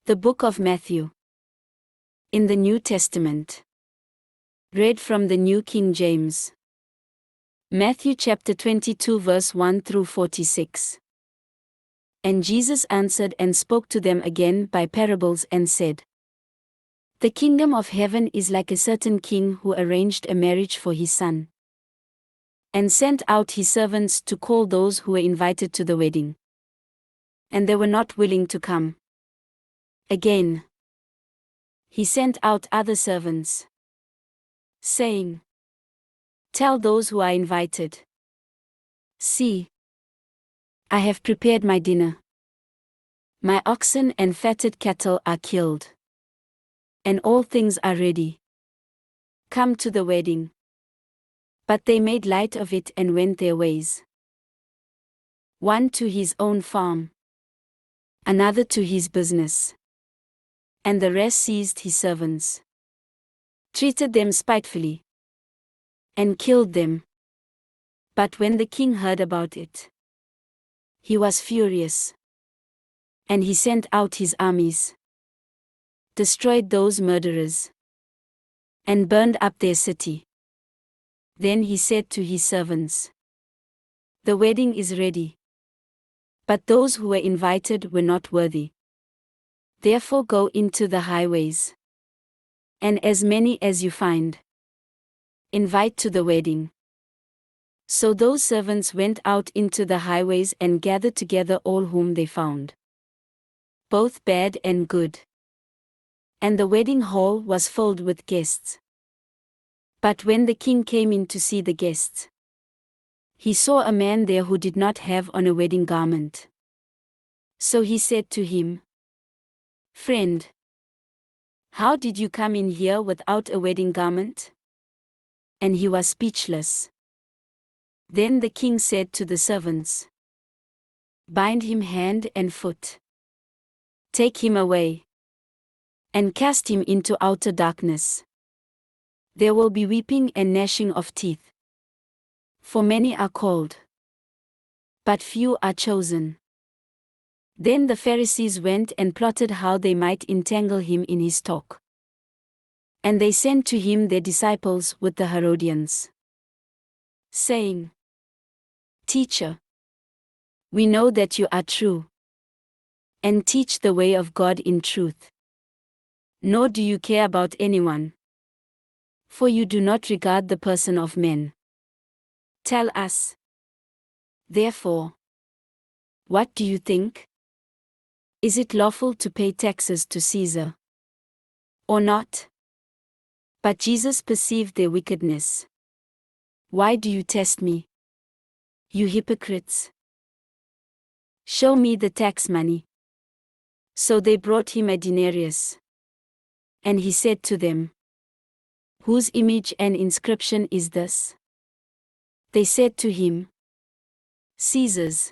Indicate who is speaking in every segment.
Speaker 1: The Book of Matthew. In the New Testament. Read from the New King James. Matthew chapter 22 verse 1 through 46. And Jesus answered and spoke to them again by parables and said, The kingdom of heaven is like a certain king who arranged a marriage for his son, and sent out his servants to call those who were invited to the wedding. And they were not willing to come. Again, he sent out other servants, saying, Tell those who are invited, See, I have prepared my dinner. My oxen and fatted cattle are killed, and all things are ready. Come to the wedding. But they made light of it and went their ways. One to his own farm, another to his business, and the rest seized his servants, treated them spitefully, and killed them. But when the king heard about it, he was furious, and he sent out his armies, destroyed those murderers, and burned up their city. Then he said to his servants, The wedding is ready, but those who were invited were not worthy. Therefore go into the highways, and as many as you find, invite to the wedding. So those servants went out into the highways and gathered together all whom they found, both bad and good. And the wedding hall was filled with guests. But when the king came in to see the guests, he saw a man there who did not have on a wedding garment. So he said to him, Friend, how did you come in here without a wedding garment? And he was speechless. Then the king said to the servants, Bind him hand and foot. Take him away, and cast him into outer darkness. There will be weeping and gnashing of teeth. For many are called, but few are chosen. Then the Pharisees went and plotted how they might entangle him in his talk. And they sent to him their disciples with the Herodians, saying, Teacher, we know that you are true, and teach the way of God in truth. Nor do you care about anyone, for you do not regard the person of men. Tell us, therefore, what do you think? Is it lawful to pay taxes to Caesar, or not? But Jesus perceived their wickedness. Why do you test me, you hypocrites? Show me the tax money. So they brought him a denarius. And he said to them, Whose image and inscription is this? They said to him, Caesar's.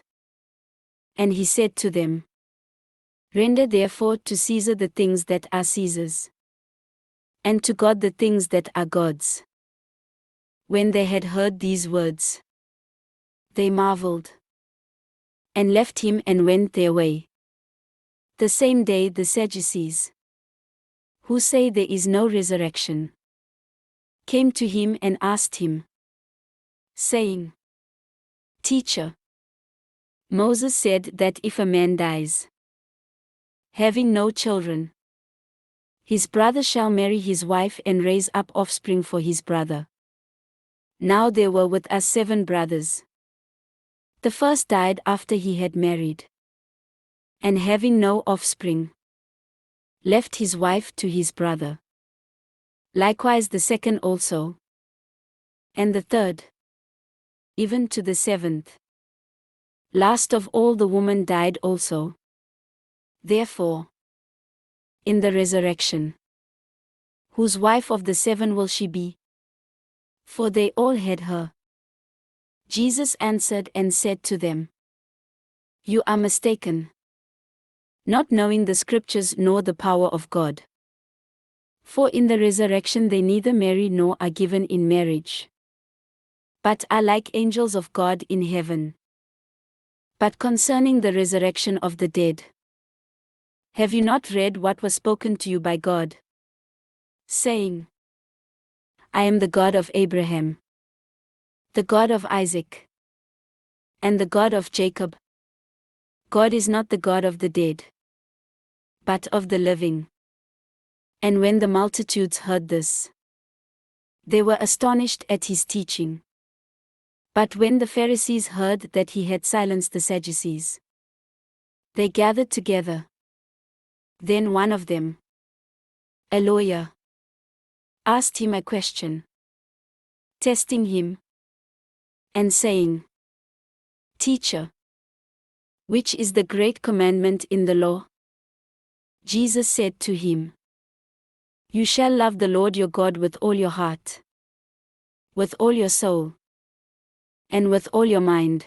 Speaker 1: And he said to them, Render therefore to Caesar the things that are Caesar's, and to God the things that are God's. When they had heard these words, they marveled, and left him and went their way. The same day the Sadducees, who say there is no resurrection, came to him and asked him, saying, Teacher, Moses said that if a man dies, having no children, his brother shall marry his wife and raise up offspring for his brother. Now there were with us 7 brothers. The first died after he had married, and having no offspring, left his wife to his brother. Likewise the second also, and the third, even to the 7th. Last of all the woman died also. Therefore, in the resurrection, whose wife of the 7 will she be? For they all had her. Jesus answered and said to them, You are mistaken, not knowing the scriptures nor the power of God. For in the resurrection they neither marry nor are given in marriage, but are like angels of God in heaven. But concerning the resurrection of the dead, Have you not read what was spoken to you by God? Saying, I am the God of Abraham, the God of Isaac, and the God of Jacob. God is not the God of the dead, but of the living. And when the multitudes heard this, they were astonished at his teaching. But when the Pharisees heard that he had silenced the Sadducees, they gathered together. Then one of them, a lawyer, asked him a question, testing him, and saying, Teacher, which is the great commandment in the law? Jesus said to him, You shall love the Lord your God with all your heart, with all your soul, and with all your mind.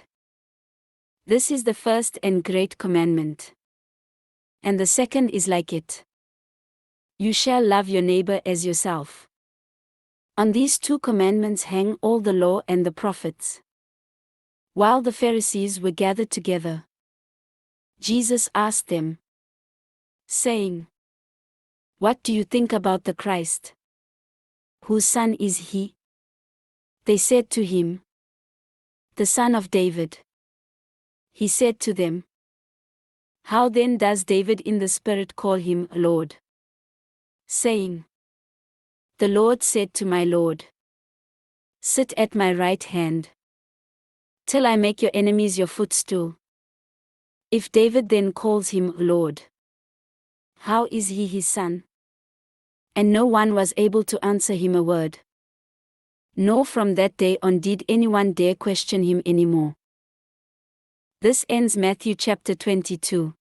Speaker 1: This is the first and great commandment. And the second is like it. You shall love your neighbor as yourself. On these two commandments hang all the law and the prophets. While the Pharisees were gathered together, Jesus asked them, saying, What do you think about the Christ? Whose son is he? They said to him, The son of David. He said to them, How then does David in the Spirit call him Lord? Saying, The Lord said to my Lord, Sit at my right hand, till I make your enemies your footstool. If David then calls him Lord, how is he his son? And no one was able to answer him a word. Nor from that day on did anyone dare question him anymore. This ends Matthew chapter 22.